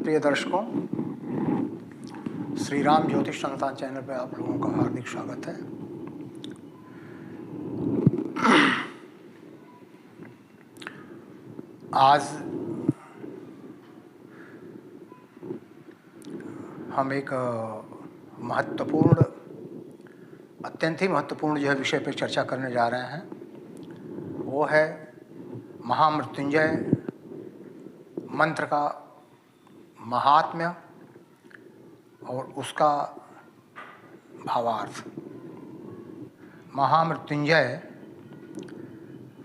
प्रिय दर्शकों, श्री राम ज्योतिष संस्थान चैनल पर आप लोगों का हार्दिक स्वागत है। आज हम एक महत्वपूर्ण, अत्यंत ही महत्वपूर्ण जो है विषय पर चर्चा करने जा रहे हैं। वो है महामृत्युंजय मंत्र का महात्म्य और उसका भावार्थ। महामृत्युंजय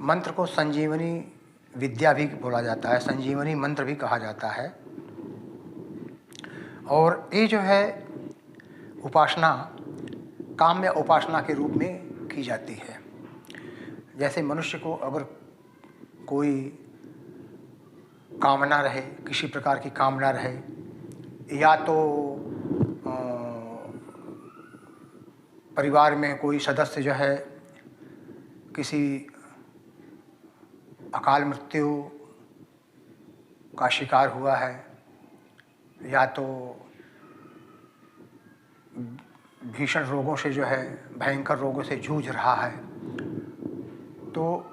मंत्र को संजीवनी विद्या भी बोला जाता है, संजीवनी मंत्र भी कहा जाता है। और ये जो है उपासना काम्य उपासना के रूप में की जाती है। जैसे मनुष्य को अगर कोई कामना रहे, किसी प्रकार की कामना रहे, या तो परिवार में कोई सदस्य जो है किसी अकाल मृत्यु का शिकार हुआ है, या तो भीषण रोगों से जो है, भयंकर रोगों से जूझ रहा है, तो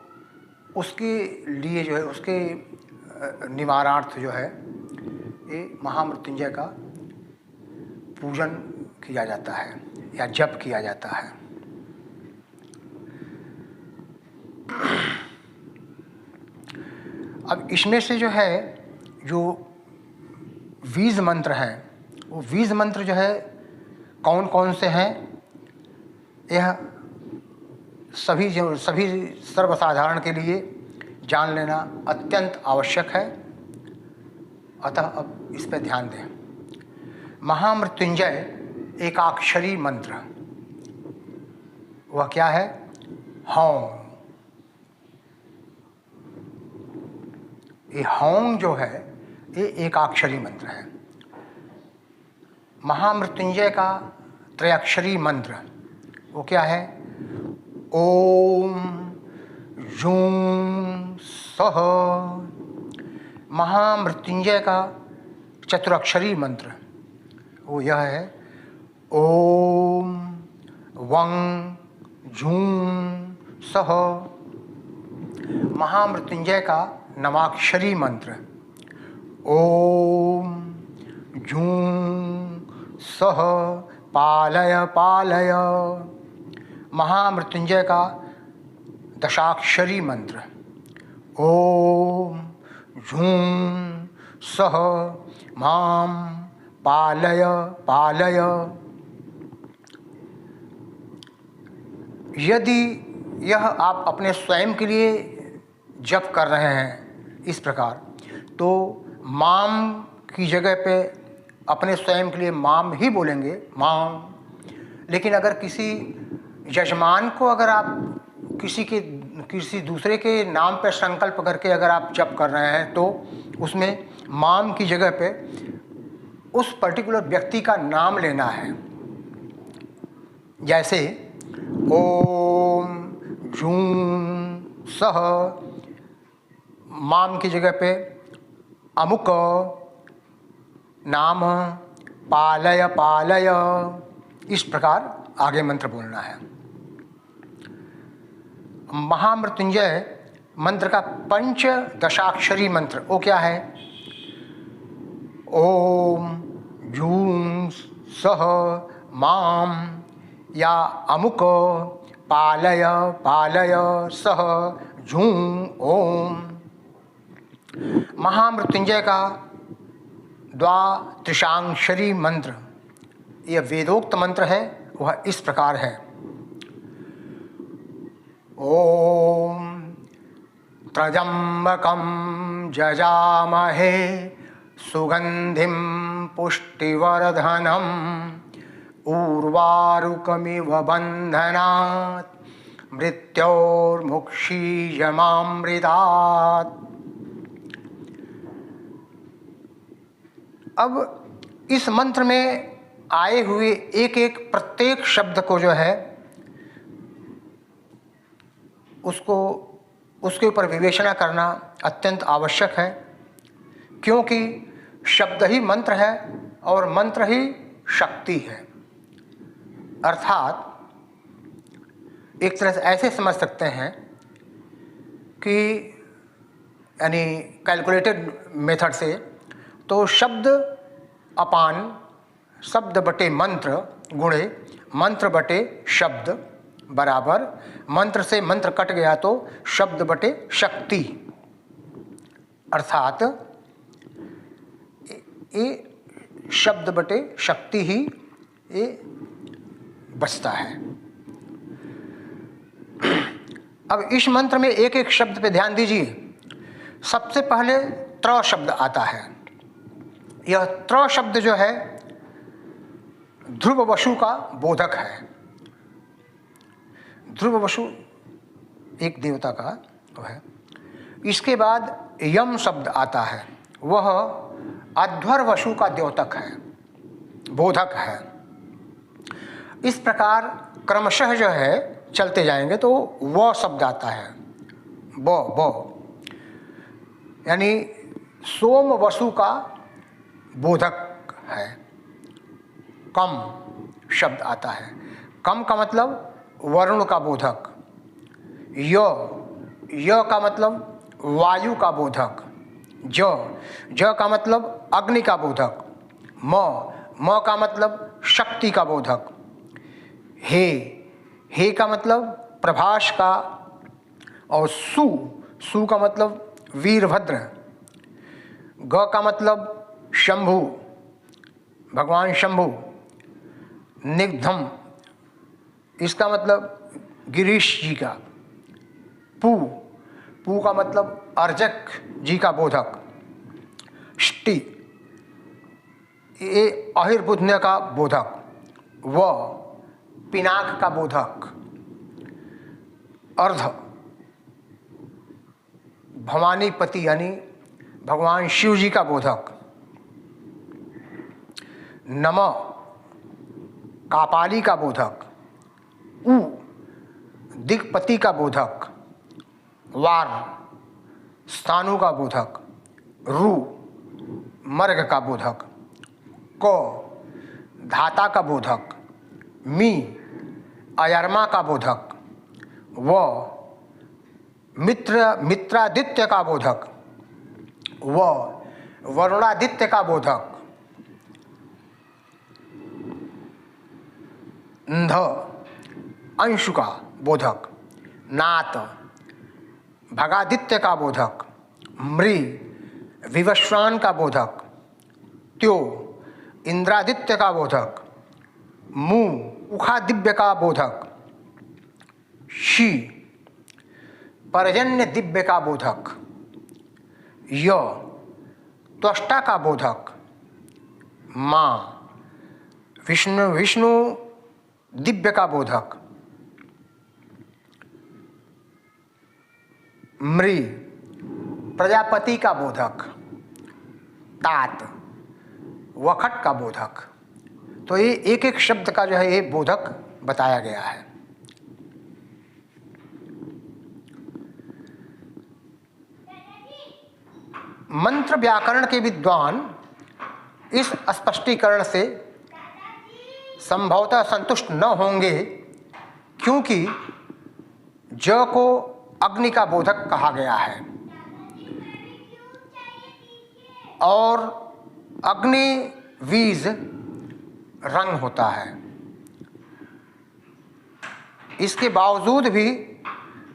उसके लिए जो है, उसके निवारणार्थ जो है ये महामृत्युंजय का पूजन किया जाता है या जप किया जाता है। अब इसमें से जो है जो बीज मंत्र हैं, वो बीज मंत्र जो है कौन कौन से हैं, यह सभी सर्वसाधारण के लिए जान लेना अत्यंत आवश्यक है। अतः अब इस पर ध्यान दें। महामृत्युंजय एकाक्षरी मंत्र, वह क्या है? हौं। ये हौं जो है ये एकाक्षरी मंत्र है। महामृत्युंजय का त्रयाक्षरी मंत्र वो क्या है? ओम जूं सह। महामृत्युंजय का चतुराक्षरी मंत्र वो यह है ओम वं जूं सह। महामृत्युंजय का नवाक्षरी मंत्र ओम जूं सह पालय पालय। महामृत्युंजय का दशाक्षरी मंत्र ओम झूं सह माम पालय पालय। यदि यह आप अपने स्वयं के लिए जप कर रहे हैं इस प्रकार, तो माम की जगह पे अपने स्वयं के लिए माम ही बोलेंगे, माम। लेकिन अगर किसी यजमान को अगर आप किसी दूसरे के नाम पर संकल्प करके अगर आप जप कर रहे हैं, तो उसमें माम की जगह पे उस पर्टिकुलर व्यक्ति का नाम लेना है। जैसे ओम जूं सह, माम की जगह पे अमुक नाम पालय पालय, इस प्रकार आगे मंत्र बोलना है। महामृत्युंजय मंत्र का पंचदशाक्षरी मंत्र वो क्या है? ओम जूं सह माम या अमुक पालय पालय सह जूं ओम। महामृत्युंजय का द्वात्रिशाक्षरी मंत्र, यह वेदोक्त मंत्र है, वह इस प्रकार है ओम त्र्यंबकं जजामहे सुगंधिं पुष्टिवर्धनम् उर्वारुकमिव बन्धनात् मृत्योर्मुक्षीयमामृतात्। अब इस मंत्र में आए हुए एक एक प्रत्येक शब्द को जो है उसके ऊपर विवेचना करना अत्यंत आवश्यक है, क्योंकि शब्द ही मंत्र है और मंत्र ही शक्ति है। अर्थात एक तरह से ऐसे समझ सकते हैं कि यानी कैलकुलेटेड मेथड से, तो शब्द अपान शब्द बटे मंत्र गुणे मंत्र बटे शब्द बराबर मंत्र से मंत्र कट गया तो शब्द बटे शक्ति। अर्थात ये शब्द बटे शक्ति ही ये बचता है। अब इस मंत्र में एक एक शब्द पे ध्यान दीजिए। सबसे पहले त्र शब्द आता है। यह त्र शब्द जो है ध्रुव वसु का बोधक है। ध्रुव वसु एक देवता का वो है। इसके बाद यम शब्द आता है, वह अध्वर वसु का द्योतक है, बोधक है। इस प्रकार क्रमशः जो है चलते जाएंगे तो व शब्द आता है, ब यानी सोम वसु का बोधक है। कम शब्द आता है, कम का मतलब वरुण का बोधक। य का मतलब वायु का बोधक। ज का मतलब अग्नि का बोधक। म का मतलब शक्ति का बोधक। हे का मतलब प्रभास का। और सु का मतलब वीरभद्र। ग का मतलब शंभु, भगवान शंभु। निग्धम, इसका मतलब गिरीश जी का। पू का मतलब अर्जक जी का बोधक। ष्टि, ये अहिर्बुध्य का बोधक। व पिनाक का बोधक। अर्ध, भवानीपति यानी भगवान शिव जी का बोधक। नम, कापाली का बोधक। उ, दिक्पति का बोधक। वार, स्थानु का बोधक। रु, मर्ग का बोधक। को, धाता का बोधक। मी, अयर्मा का बोधक। व, मित्रादित्य का बोधक। व, वरुणादित्य का बोधक। अंध, अंशु का बोधक। नात, भगादित्य का बोधक। मृ, विवस्वान का बोधक। त्यो, इंद्रादित्य का बोधक। मु, उखादिव्य का बोधक। शी, पर्जन्य दिव्य का बोधक। य, त्वष्टा का बोधक। माँ, विष्णु दिव्य का बोधक। मृ, प्रजापति का बोधक। तात, वखट का बोधक। तो ये एक एक शब्द का जो है ये बोधक बताया गया है। मंत्र व्याकरण के विद्वान इस स्पष्टीकरण से संभवतः संतुष्ट न होंगे, क्योंकि ज को अग्नि का बोधक कहा गया है और अग्नि बीज रंग होता है। इसके बावजूद भी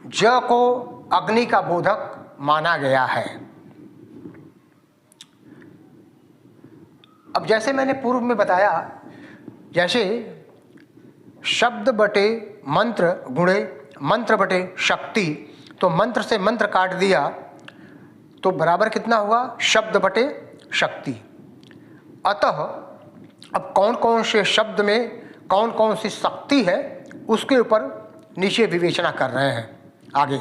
ज को अग्नि का बोधक माना गया है। अब जैसे मैंने पूर्व में बताया, जैसे शब्द बटे मंत्र गुणे मंत्र बटे शक्ति, तो मंत्र से मंत्र काट दिया तो बराबर कितना हुआ? शब्द बटे शक्ति। अतः अब कौन कौन से शब्द में कौन कौन सी शक्ति है उसके ऊपर नीचे विवेचना कर रहे हैं आगे।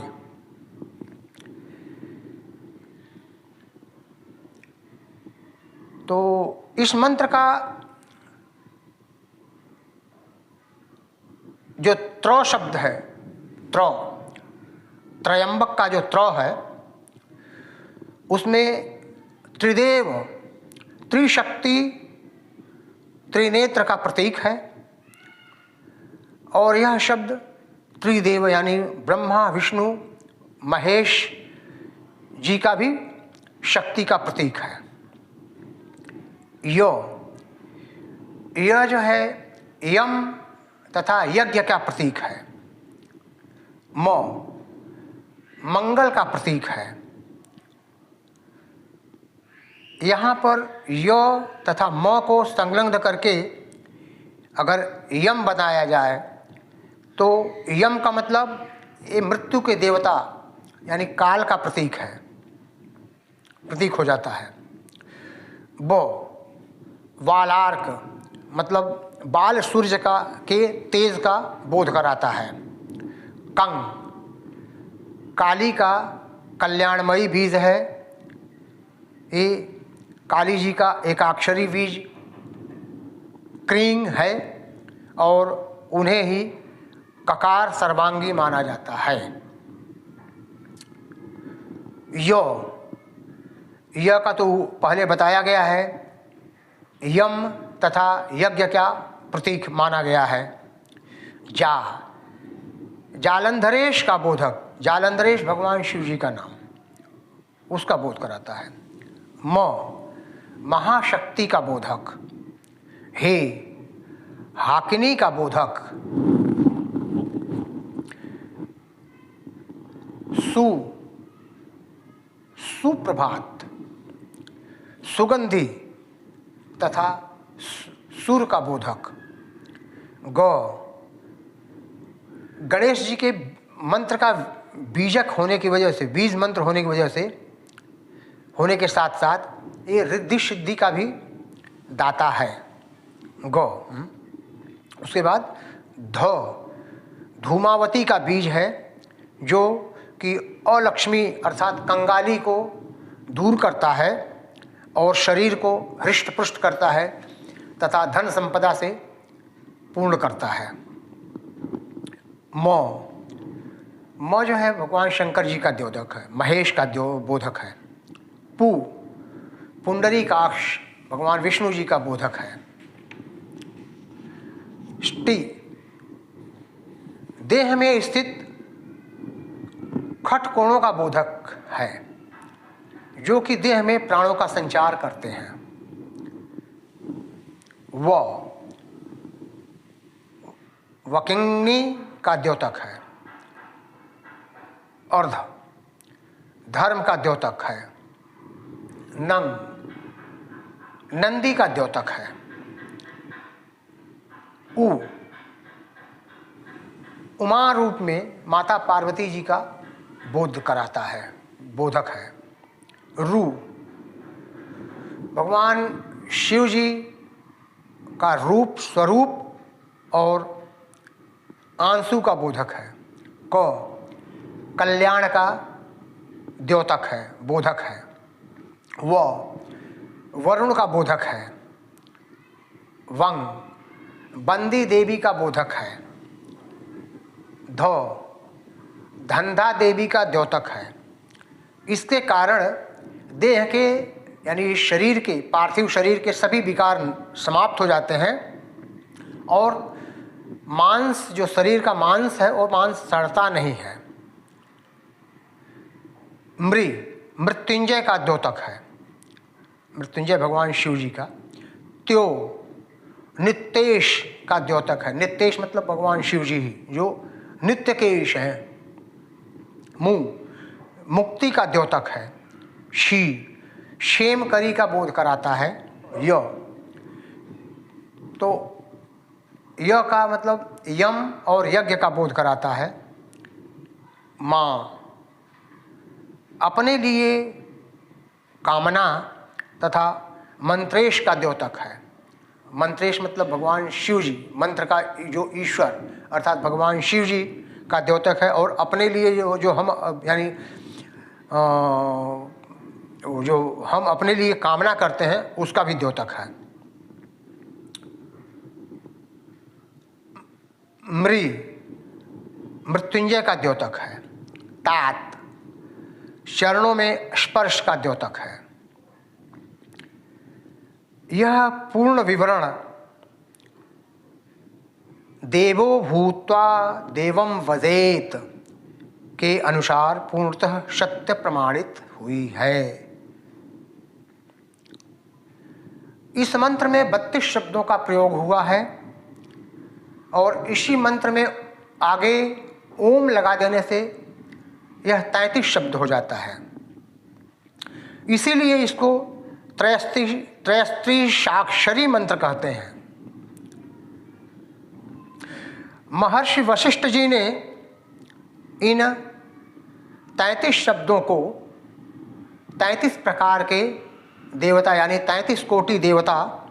तो इस मंत्र का जो त्र शब्द है, त्रयंबक का जो त्र है, उसमें त्रिदेव त्रिशक्ति त्रिनेत्र का प्रतीक है और यह शब्द त्रिदेव यानी ब्रह्मा विष्णु महेश जी का भी शक्ति का प्रतीक है। यह जो है यम तथा यज्ञ का प्रतीक है। मंगल का प्रतीक है। यहाँ पर य तथा म को संलग्न करके अगर यम बनाया जाए तो यम का मतलब ये मृत्यु के देवता यानी काल का प्रतीक हो जाता है। वालार्क मतलब बाल सूर्य के तेज का बोध कराता है। काली का कल्याणमयी बीज है। ये काली जी का एकाक्षरी बीज क्रींग है और उन्हें ही ककार सर्वांगी माना जाता है। यह का तो पहले बताया गया है। यम तथा यज्ञ का प्रतीक माना गया है। जालंधरेश का बोधक, जालंधरेश भगवान शिव जी का नाम, उसका बोध कराता है। महाशक्ति का बोधक। हे हाकिनी का बोधक। सुप्रभात, सुगंधी तथा सुर का बोधक। गणेश जी के मंत्र का बीजक होने की वजह से, बीज मंत्र होने की वजह से होने के साथ साथ ये रिद्धि सिद्धि का भी दाता है। उसके बाद धूमावती का बीज है जो कि अलक्ष्मी अर्थात कंगाली को दूर करता है और शरीर को हृष्ट पुष्ट करता है तथा धन संपदा से पूर्ण करता है। म जो है भगवान शंकर जी का द्योतक है, महेश का बोधक है। पुंडरीकाक्ष भगवान विष्णु जी का बोधक है। देह में स्थित खटकोणों का बोधक है जो कि देह में प्राणों का संचार करते हैं। वकिंगनी का द्योतक है। अर्ध धर्म का द्योतक है। नंदी का द्योतक है। उमा रूप में माता पार्वती जी का बोध कराता है, बोधक है। भगवान शिव जी का रूप स्वरूप और आंसू का बोधक है। कल्याण का द्योतक है, बोधक है। वरुण का बोधक है। बंदी देवी का बोधक है। धंधा देवी का द्योतक है। इसके कारण देह के यानी शरीर के, पार्थिव शरीर के सभी विकार समाप्त हो जाते हैं और मांस, जो शरीर का मांस है वो मांस सड़ता नहीं है। मृत्युंजय का द्योतक है। मृत्युंजय भगवान शिव जी का। नित्येश का द्योतक है। नित्येश मतलब भगवान शिव जी ही जो नित्य के ईश हैं। मुक्ति का द्योतक है। क्षेम करी का बोध कराता है। तो य का मतलब यम और यज्ञ का बोध कराता है। अपने लिए कामना तथा मंत्रेश का द्योतक है। मंत्रेश मतलब भगवान शिव जी, मंत्र का जो ईश्वर अर्थात भगवान शिव जी का द्योतक है और अपने लिए जो हम यानी जो हम अपने लिए कामना करते हैं उसका भी द्योतक है। मृत्युंजय का द्योतक है। तात चरणों में स्पर्श का द्योतक है। यह पूर्ण विवरण देवो भूत्वा देवं वदेत के अनुसार पूर्णतः सत्य प्रमाणित हुई है। इस मंत्र में 32 शब्दों का प्रयोग हुआ है और इसी मंत्र में आगे ओम लगा देने से यह 33 शब्द हो जाता है। इसीलिए इसको त्रयस्त्री साक्षरी मंत्र कहते हैं। महर्षि वशिष्ठ जी ने इन 33 शब्दों को 33 प्रकार के देवता यानी 33 कोटि देवता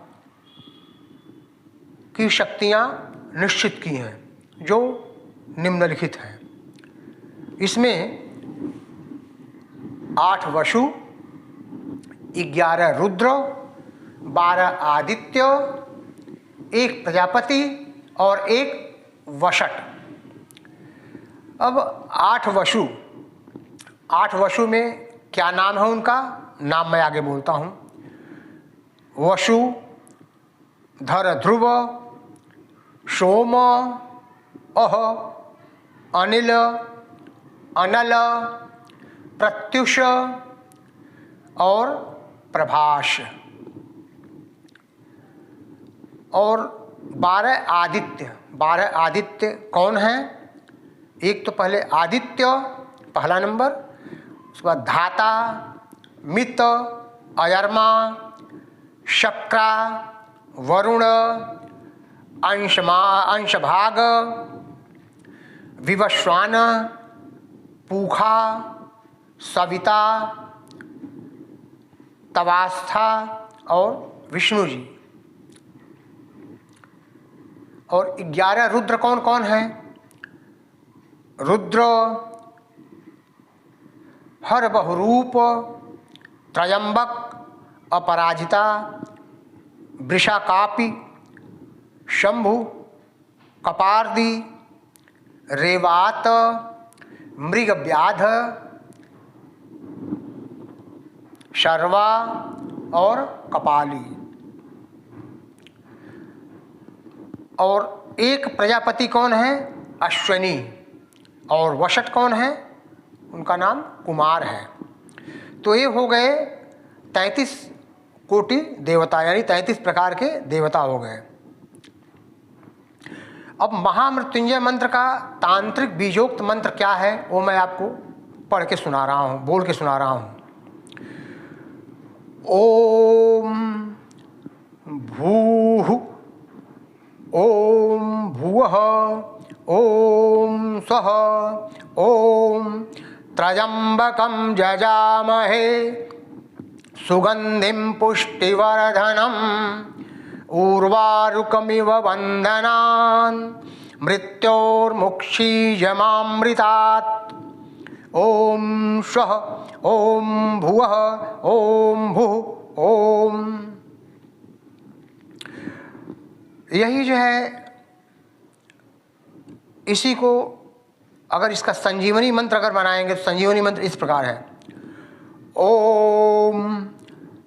की शक्तियां निश्चित की हैं, जो निम्नलिखित हैं। इसमें 8 वसु, 11 रुद्र, 12 आदित्य, 1 प्रजापति और 1 वषट। अब 8 वसु, 8 वसु में क्या नाम है उनका? नाम मैं आगे बोलता हूँ। वसु, धर ध्रुव, सोम, अह, अनिल, अनल, प्रत्युष और प्रभाष। और 12 आदित्य। 12 आदित्य कौन हैं? एक तो पहले आदित्य पहला नंबर, उसके बाद धाता, मित, अयर्मा, शक्रा, वरुण, अंशभाग, विवस्वान, पूखा, सविता, तवास्था और विष्णु जी। और 11 रुद्र कौन कौन हैं? रुद्र हर बहुरूप, त्रयंबक, अपराजिता, वृषाकापि, शंभु, कपार्दि, रेवात, मृगव्याध, शर्वा और कपाली। और एक प्रजापति कौन है? अश्विनी। और वषट कौन है? उनका नाम कुमार है। तो ये हो गए 33 कोटि देवता यानी 33 प्रकार के देवता हो गए। अब महामृत्युंजय मंत्र का तांत्रिक बीजोक्त मंत्र क्या है वो मैं आपको पढ़ के सुना रहा हूँ, बोल के सुना रहा हूँ। ओम भूः, ओम भुवः, ओम स्वः, ओम त्र्यंबकं जजामहे सुगंधिं पुष्टिवर्धनम् उर्वारुकमिव बन्धनान् मृत्योर्मुक्षीयमामृतात्। ओम स्वः, ओम भुवः, ओम भुः, ओम। यही जो है, इसी को अगर इसका संजीवनी मंत्र अगर बनाएंगे तो संजीवनी मंत्र इस प्रकार है। ओम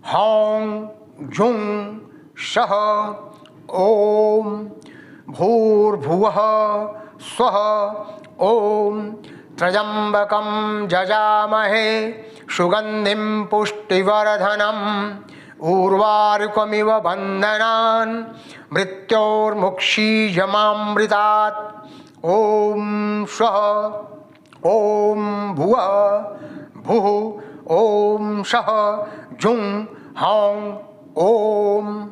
हौं झुं शः, ओम भूर्भुवः स्वः, ओम त्र्यंबकं जजामहे सुगंधिं पुष्टिवर्धनम् उर्वारुकमिव बन्धनान् मृत्योर्मुक्षीयमामृतात्। ओम स्वः, ओम भुवः, भुः, ओम शः, झुं हौं, ओम।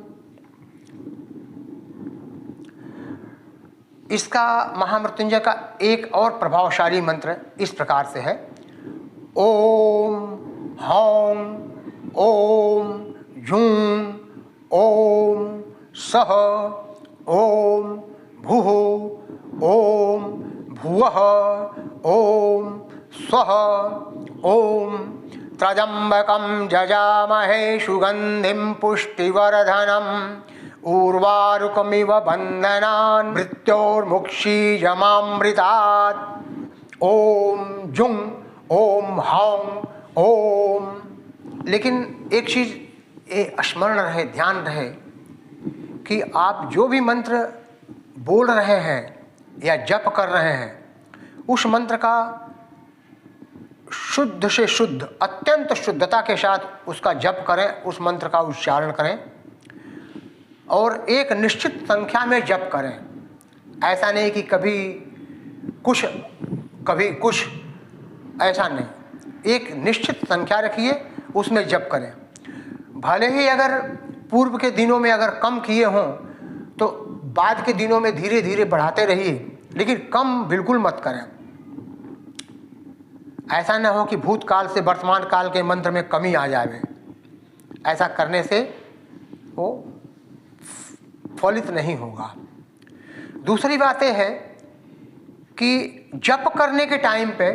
इसका महामृत्युंजय का एक और प्रभावशाली मंत्र इस प्रकार से है। ओम हौं, ओम झुं, ओम सः, ओम भुः, ओम भुवः, ओम स्वः, ओम त्र्यंबकं जजामहे सुगंधिं पुष्टिवर्धनम् उर्वारुकमिव बन्धनान् मृत्योर्मुक्षीयमामृतात्। ओम जुं, ओम हौं, ओम। लेकिन एक चीज़ ये स्मरण रहे, ध्यान रहे कि आप जो भी मंत्र बोल रहे हैं या जप कर रहे हैं, उस मंत्र का शुद्ध से शुद्ध, अत्यंत शुद्धता के साथ उसका जप करें, उस मंत्र का उच्चारण करें और एक निश्चित संख्या में जप करें। ऐसा नहीं कि कभी कुछ, ऐसा नहीं। एक निश्चित संख्या रखिए, उसमें जप करें। भले ही अगर पूर्व के दिनों में अगर कम किए हों तो बाद के दिनों में धीरे धीरे बढ़ाते रहिए, लेकिन कम बिल्कुल मत करें। ऐसा न हो कि भूतकाल से वर्तमान काल के मंत्र में कमी आ जाए। ऐसा करने से वो फलित नहीं होगा। दूसरी बात यह है कि जप करने के टाइम पे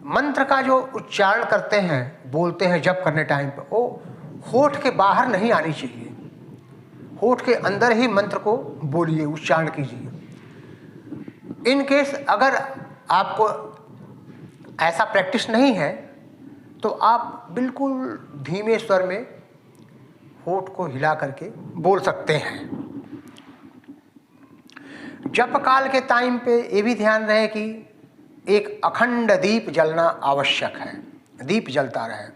मंत्र का जो उच्चारण करते हैं, बोलते हैं जप करने टाइम पे, वो होठ के बाहर नहीं आनी चाहिए। होठ के अंदर ही मंत्र को बोलिए, उच्चारण कीजिए। इन केस अगर आपको ऐसा प्रैक्टिस नहीं है तो आप बिल्कुल धीमे स्वर में होठ को हिला करके बोल सकते हैं। जप काल के टाइम पे ये भी ध्यान रहे कि एक अखंड दीप जलना आवश्यक है, दीप जलता रहे।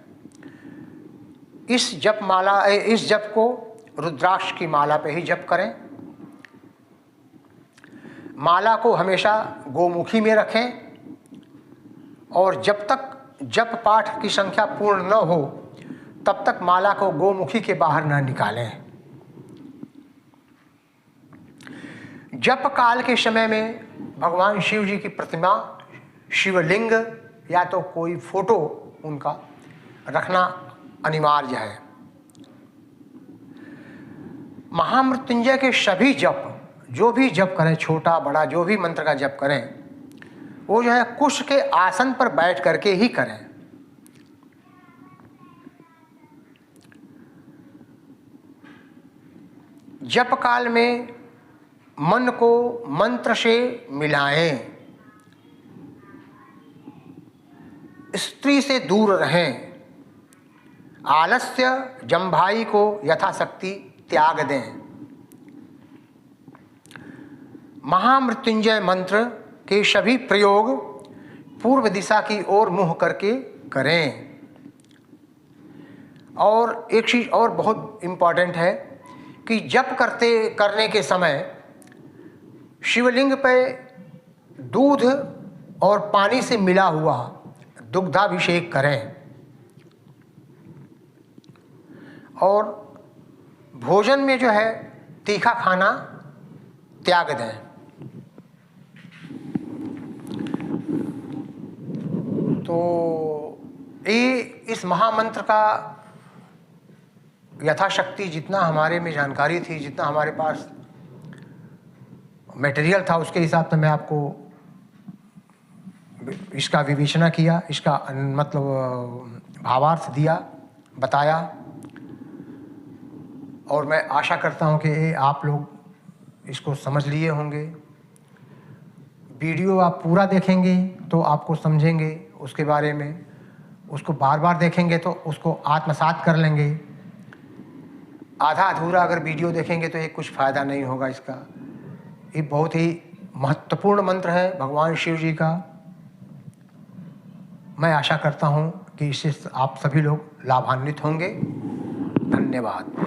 इस जप को रुद्राक्ष की माला पे ही जप करें। माला को हमेशा गोमुखी में रखें और जब तक जप पाठ की संख्या पूर्ण न हो तब तक माला को गोमुखी के बाहर न निकालें। जप काल के समय में भगवान शिव जी की प्रतिमा, शिवलिंग या तो कोई फोटो उनका रखना अनिवार्य है। महामृत्युंजय के सभी जप, जो भी जप करें, छोटा बड़ा जो भी मंत्र का जप करें, वो जो है कुश के आसन पर बैठ करके ही करें। जप काल में मन को मंत्र से मिलाएं, स्त्री से दूर रहें, आलस्य जम्भाई को यथाशक्ति त्याग दें। महामृत्युंजय मंत्र के सभी प्रयोग पूर्व दिशा की ओर मुँह करके करें। और एक चीज़ और बहुत इम्पॉर्टेंट है कि जप करने के समय शिवलिंग पे दूध और पानी से मिला हुआ दुग्धाभिषेक करें और भोजन में जो है तीखा खाना त्याग दें। तो ये इस महामंत्र का यथाशक्ति जितना हमारे में जानकारी थी, जितना हमारे पास मटेरियल था, उसके हिसाब से मैं आपको इसका विवेचना किया, इसका मतलब भावार्थ दिया, बताया। और मैं आशा करता हूँ कि आप लोग इसको समझ लिए होंगे। वीडियो आप पूरा देखेंगे तो आपको समझेंगे उसके बारे में, उसको बार बार देखेंगे तो उसको आत्मसात कर लेंगे। आधा अधूरा अगर वीडियो देखेंगे तो ये कुछ फ़ायदा नहीं होगा इसका। ये बहुत ही महत्वपूर्ण मंत्र है भगवान शिव जी का। मैं आशा करता हूँ कि इससे आप सभी लोग लाभान्वित होंगे। धन्यवाद।